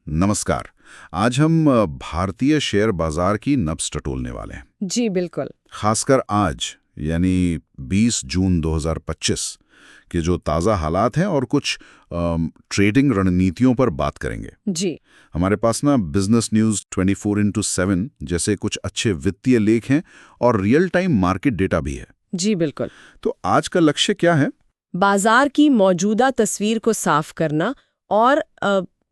नमस्कार। आज हम भारतीय शेयर बाजार की नब्ज टटोलने वाले हैं। जी बिल्कुल। खासकर आज यानी 20 जून 2025 के जो ताज़ा हालात हैं और कुछ ट्रेडिंग रणनीतियों पर बात करेंगे। जी हमारे पास ना बिजनेस न्यूज़ 24x7 जैसे कुछ अच्छे वित्तीय लेख हैं और रियल टाइम मार्केट डेटा भी है। जी बिल्कुल। तो आज का लक्ष्य क्या है? बाजार की मौजूदा तस्वीर को साफ करना और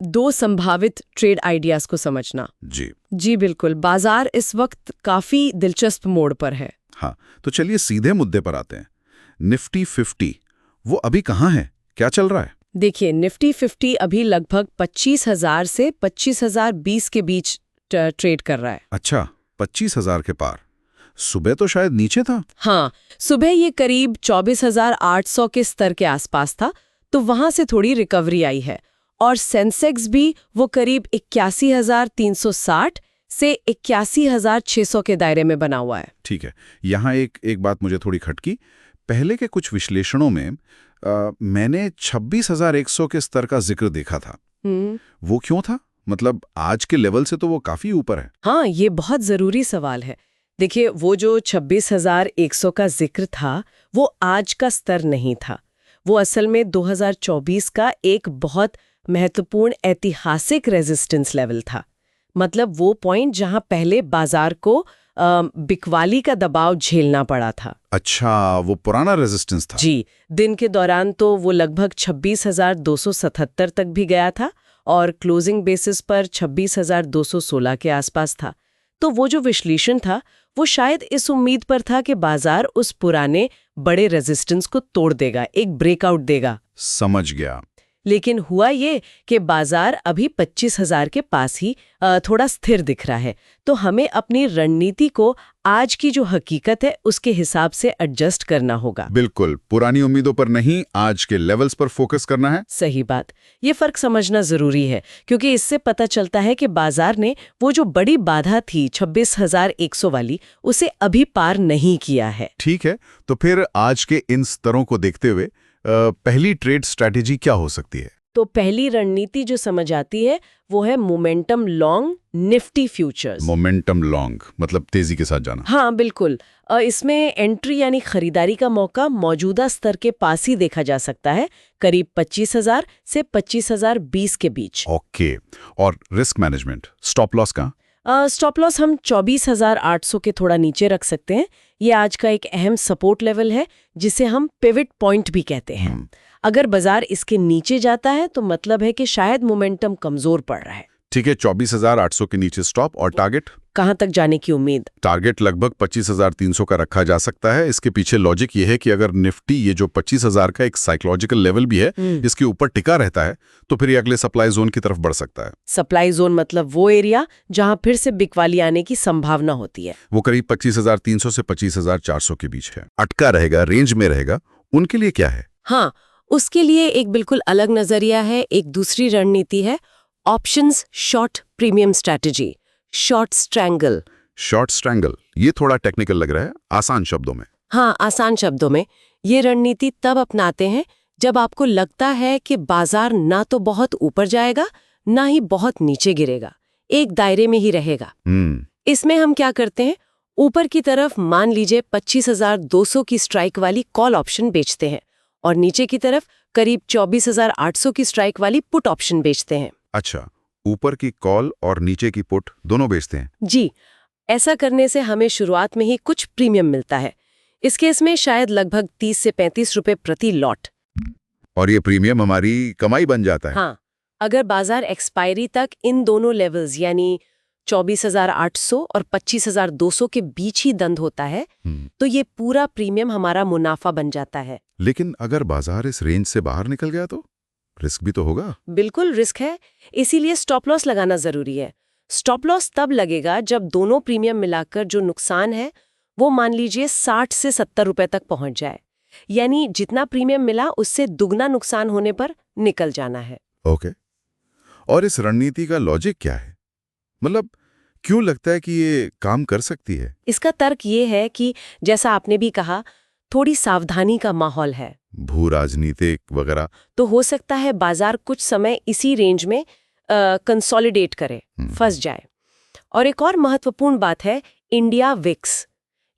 दो संभावित ट्रेड आइडियाज को समझना। जी जी बिल्कुल। बाजार इस वक्त काफी दिलचस्प मोड़ पर है। हाँ, तो चलिए सीधे मुद्दे पर आते हैं। निफ्टी 50 वो अभी कहाँ है, क्या चल रहा है? देखिए, निफ्टी 50 अभी लगभग 25,000 से 25,020 के बीच ट्रेड कर रहा है। अच्छा, 25,000 के पार। सुबह तो शायद नीचे था। हाँ, सुबह ये करीब 24,800 के स्तर के आसपास था, तो वहां से थोड़ी रिकवरी आई है। और सेंसेक्स भी वो करीब 81,360 से 81,600 के दायरे में बना हुआ है। ठीक है, यहाँ एक बात मुझे थोड़ी खटकी। पहले के कुछ विश्लेषणों में मैंने 26,100 के स्तर का जिक्र देखा था। वो क्यों था? मतलब आज के लेवल से तो वो काफी ऊपर है। हाँ, ये बहुत जरूरी सवाल है। देखिए, वो जो 26,100 का जिक्र था, वो आज का स्तर नहीं था। वो असल में 2024 का एक बहुत महत्वपूर्ण ऐतिहासिक रेजिस्टेंस लेवल था। मतलब वो पॉइंट जहां पहले बाजार को बिकवाली का दबाव झेलना पड़ा था। अच्छा, वो पुराना रेजिस्टेंस था। जी, दिन के दौरान तो वो लगभग 26,277 तक भी गया था और क्लोजिंग बेसिस पर 26,216 के आसपास था। तो वो जो विश्लेषण था, वो शायद इस उम्मीद पर था कि बाजार उस पुराने बड़े रेजिस्टेंस को तोड़ देगा, एक ब्रेकआउट देगा। समझ गया। लेकिन हुआ ये कि बाजार अभी 25,000 के पास ही थोड़ा स्थिर दिख रहा है। तो हमें अपनी रणनीति को आज की जो हकीकत है उसके हिसाब से एडजस्ट करना होगा। बिल्कुल, पुरानी उम्मीदों पर नहीं, आज के लेवल्स पर फोकस करना है। सही बात। ये फर्क समझना जरूरी है, क्योंकि इससे पता चलता है कि बाजार ने वो जो बड़ी बाधा थी 26,100 वाली, उसे अभी पार नहीं किया है। ठीक है, तो फिर आज के इन स्तरों को देखते हुए पहली ट्रेड स्ट्रैटेजी क्या हो सकती है? तो पहली रणनीति जो समझ आती है वो है momentum long Nifty futures. Momentum long मतलब तेजी के साथ जाना। हाँ बिल्कुल। इसमें एंट्री यानी खरीदारी का मौका मौजूदा स्तर के पास ही देखा जा सकता है, करीब 25,000 से 25,020 के बीच। ओके, और रिस्क मैनेजमेंट, स्टॉप लॉस का? स्टॉप लॉस हम 24,800 के थोड़ा नीचे रख सकते हैं। ये आज का एक अहम सपोर्ट लेवल है, जिसे हम पिवट पॉइंट भी कहते हैं। अगर बाजार इसके नीचे जाता है तो मतलब है कि शायद मोमेंटम कमजोर पड़ रहा है। ठीक है, 24,800 के नीचे स्टॉप। और टारगेट? कहाँ तक जाने की उम्मीद? टारगेट लगभग 25,300 का रखा जा सकता है। इसके पीछे लॉजिक ये है कि अगर निफ्टी ये जो 25,000 का एक साइकोलॉजिकल लेवल भी है, इसके ऊपर टिका रहता है, तो फिर ये अगले सप्लाई जोन की तरफ बढ़ सकता है। सप्लाई जोन मतलब वो एरिया जहां फिर से बिकवाली आने की संभावना होती है। वो करीब 25,300 से 25,400 के बीच है, अटका रहेगा, रेंज में रहेगा। उनके लिए क्या है? हाँ, उसके लिए एक बिल्कुल अलग नजरिया है, एक दूसरी रणनीति है, options short premium strategy, short strangle. Short strangle, ये थोड़ा टेक्निकल लग रहा है, आसान शब्दों में। हाँ, आसान शब्दों में ये रणनीति तब अपनाते हैं जब आपको लगता है कि बाजार ना तो बहुत ऊपर जाएगा, ना ही बहुत नीचे गिरेगा, एक दायरे में ही रहेगा। इसमें हम क्या करते हैं, ऊपर की तरफ मान लीजिए 25,200 की स्ट्राइक वाली कॉल ऑप्शन बेचते हैं और नीचे की तरफ करीब 24,800 की स्ट्राइक वाली पुट ऑप्शन बेचते हैं। अच्छा, ऊपर की कॉल और नीचे की पुट दोनों बेचते हैं? जी, ऐसा करने से हमें शुरुआत में ही कुछ प्रीमियम मिलता है। इस केस में शायद लगभग 30 से 35 रुपए प्रति लॉट। और ये प्रीमियम हमारी कमाई बन जाता है। हाँ, अगर बाजार एक्सपायरी तक इन दोनों लेवल्स यानी 24,800 और 25,200 के बीच ही दंड होता है, तो ये पूरा प्रीमियम हमारा मुनाफा बन जाता है। लेकिन अगर बाजार इस रेंज से बाहर निकल गया तो रिस्क भी तो होगा। बिल्कुल रिस्क है, इसीलिए स्टॉप लॉस लगाना जरूरी है। स्टॉप लॉस तब लगेगा जब दोनों प्रीमियम मिलाकर जो नुकसान है वो मान लीजिए 60 से 70 रुपए तक पहुंच जाए। यानी जितना प्रीमियम मिला उससे दुगना नुकसान होने पर निकल जाना है। ओके, और इस रणनीति का लॉजिक क्या है? मतलब क्यों लगता है कि ये काम कर सकती है? इसका तर्क ये है कि जैसा आपने भी कहा, थोड़ी सावधानी का माहौल है, भू राजनीतिक वगैरह। तो हो सकता है बाजार कुछ समय इसी रेंज में कंसोलिडेट करे, फंस जाए। और एक और महत्वपूर्ण बात है इंडिया विक्स।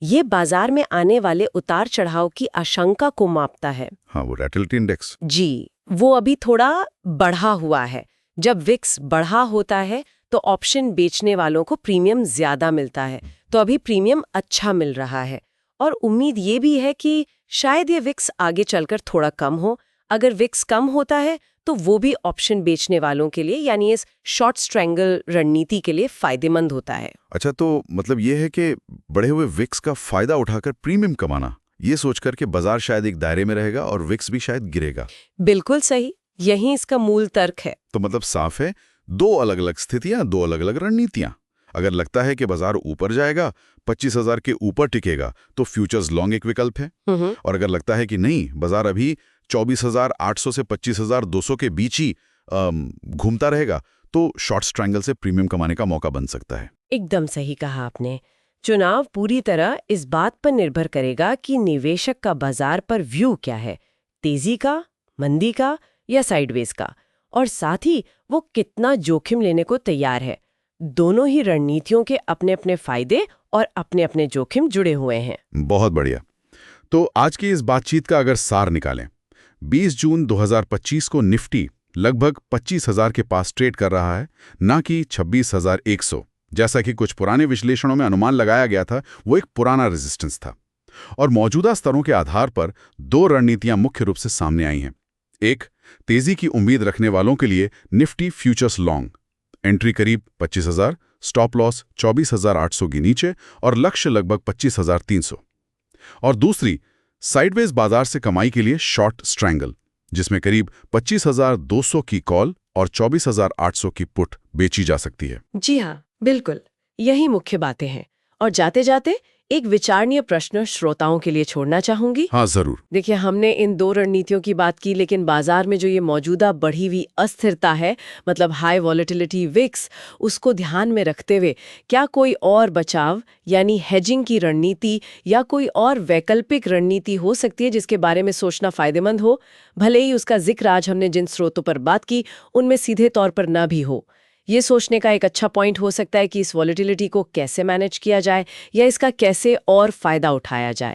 ये बाजार में आने वाले उतार चढ़ाव की आशंका को मापता है। हाँ, वो वोलेटिलिटी इंडेक्स। जी, वो अभी थोड़ा बढ़ा हुआ है। जब विक्स बढ़ा होता है तो ऑप्शन बेचने वालों को प्रीमियम ज्यादा मिलता है, तो अभी प्रीमियम अच्छा मिल रहा है। और उम्मीद ये भी है कि शायद ये विक्स आगे चलकर थोड़ा कम हो। अगर विक्स कम होता है तो वो भी ऑप्शन बेचने वालों के लिए, यानी इस शॉर्ट स्ट्रैंगल रणनीति के लिए फायदेमंद होता है। अच्छा, तो मतलब ये है कि बढ़े हुए विक्स का फायदा उठाकर प्रीमियम कमाना, ये सोचकर के बाजार शायद एक दायरे में रहेगा और विक्स भी शायद गिरेगा। बिल्कुल सही, यही इसका मूल तर्क है। तो मतलब साफ है, दो अलग अलग स्थितियां, दो अलग अलग रणनीतियां। अगर लगता है कि बाजार ऊपर जाएगा, 25,000 के ऊपर टिकेगा, तो फ्यूचर्स लॉन्ग एक विकल्प है। और अगर लगता है कि नहीं, बाजार अभी 24,800 से 25,200 के बीच ही घूमता रहेगा, तो शॉर्ट स्ट्रैंगल से प्रीमियम कमाने का मौका बन सकता है। एकदम सही कहा आपने। चुनाव पूरी तरह इस बात पर निर्भर करेगा कि निवेशक का बाजार पर व्यू क्या है, तेजी का, मंदी का या साइडवेज का, और साथ ही वो कितना जोखिम लेने को तैयार है। दोनों ही रणनीतियों के अपने अपने फायदे और अपने अपने जोखिम जुड़े हुए हैं। बहुत बढ़िया। तो आज की इस बातचीत का अगर सार निकालें, 20 जून 2025 को निफ्टी लगभग 25,000 के पास ट्रेड कर रहा है, ना कि 26,100। जैसा कि कुछ पुराने विश्लेषणों में अनुमान लगाया गया था, वो एक पुराना रेजिस्टेंस था। और मौजूदा स्तरों के आधार पर दो रणनीतियां मुख्य रूप से सामने आई हैं। एक, तेजी की उम्मीद रखने वालों के लिए निफ्टी फ्यूचर्स लॉन्ग, एंट्री करीब 25,000, स्टॉप लॉस 24,800 के नीचे और लक्ष्य लगभग 25,300। और दूसरी, साइडवेज बाजार से कमाई के लिए शॉर्ट स्ट्रैंगल, जिसमें करीब 25,200 की कॉल और 24,800 की पुट बेची जा सकती है। जी हाँ, बिल्कुल, यही मुख्य बातें हैं। और जाते जाते एक विचारणीय प्रश्न श्रोताओं के लिए छोड़ना चाहूंगी। हाँ, जरूर। देखिए, हमने इन दो रणनीतियों की बात की, लेकिन बाजार में जो ये मौजूदा बढ़ी हुई अस्थिरता है, मतलब हाई वॉलेटिलिटी विक्स, उसको ध्यान में रखते हुए क्या कोई और बचाव यानी हेजिंग की रणनीति या कोई और वैकल्पिक रणनीति हो सकती है जिसके बारे में सोचना फायदेमंद हो? भले ही उसका जिक्र आज हमने जिन स्रोतों पर बात की उनमें सीधे तौर पर न भी हो। ये सोचने का एक अच्छा पॉइंट हो सकता है कि इस वॉलेटिलिटी को कैसे मैनेज किया जाए या इसका कैसे और फायदा उठाया जाए।